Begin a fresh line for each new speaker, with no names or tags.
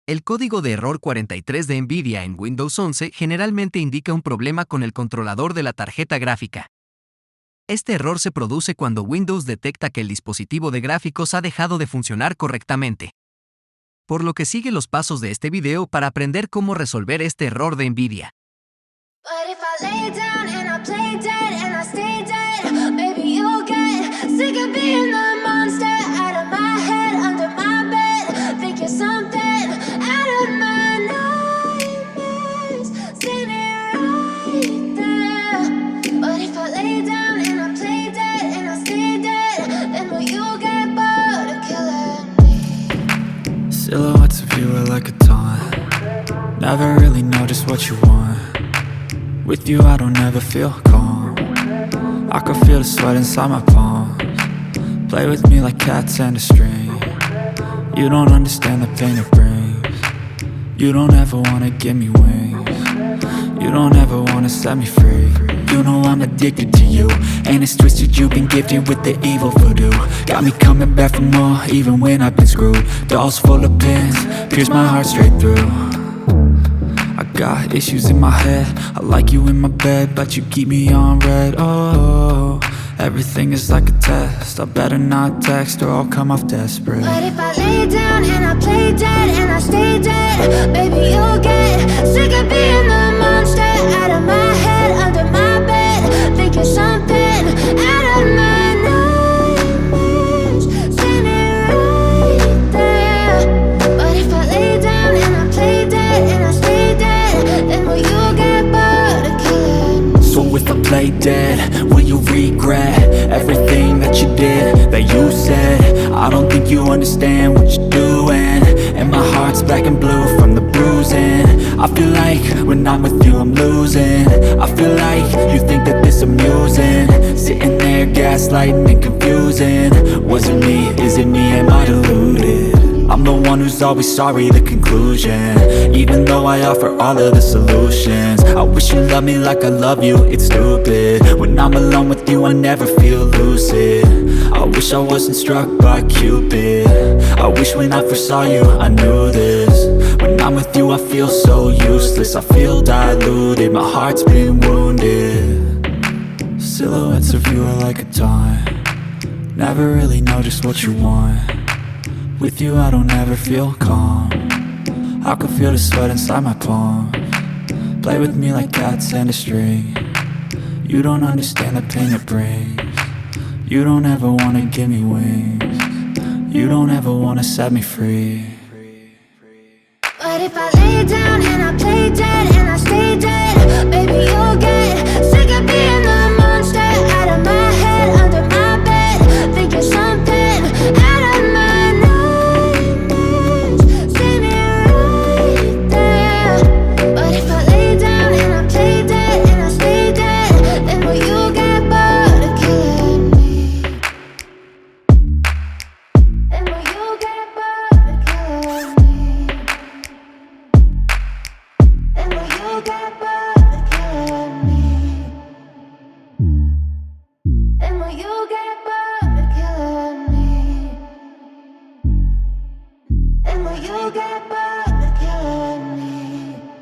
El código de error 43 de NVIDIA en Windows 11 generalmente indica un problema con el controlador de la tarjeta gráfica. Este error se produce cuando Windows detecta que el dispositivo de gráficos ha dejado de funcionar correctamente. Por lo que sigue los pasos de este video para aprender cómo resolver este error de NVIDIA.
Silhouettes of you are like a taunt. Never really know just what you want. With you I don't ever feel calm. I can feel the sweat inside my palms. Play with me like cats and a string. You don't understand the pain it brings. You don't ever wanna give me wings. You don't ever wanna set me free. You know I'm addicted to you, and it's twisted, you've been gifted with the evil voodoo. Got me coming back for more, even when I've been screwed. Dolls full of pins, pierce my heart straight through. I got issues in my head, I like you in my bed, but you keep me on red. Oh, everything is like a test, I better not text or I'll come off desperate.
But if I lay down and I play dead and I stay dead, baby you'll get sick of being the monster out of my head, under my bed, thinking something out of my nightmares, standing right there. But if I lay down and I play dead and I stay dead, then will you get bored of killing me?
So if I play dead, will you regret everything that you did, that you said? I don't think you understand what you're doing, and my heart's black and blue from the bruising. I feel like when I'm with you I'm losing. I feel like you think that this amusing, sitting there gaslighting and confusing. Was it me? Is it me? Am I deluded? I'm the one who's always sorry, the conclusion, even though I offer all of the solutions. I wish you loved me like I love you, it's stupid. When I'm alone with you I never feel lucid. I wish I wasn't struck by Cupid. I wish when I first saw you I knew this. When I'm with you I feel so useless, I feel diluted, my heart's been wounded. Silhouettes of you are like a taunt. Never really know just what you want. With you I don't ever feel calm. I can feel the sweat inside my palms. Play with me like cats and a string. You don't understand the pain it brings. You don't ever wanna give me wings. You don't ever wanna set me free.
But if I lay down and I play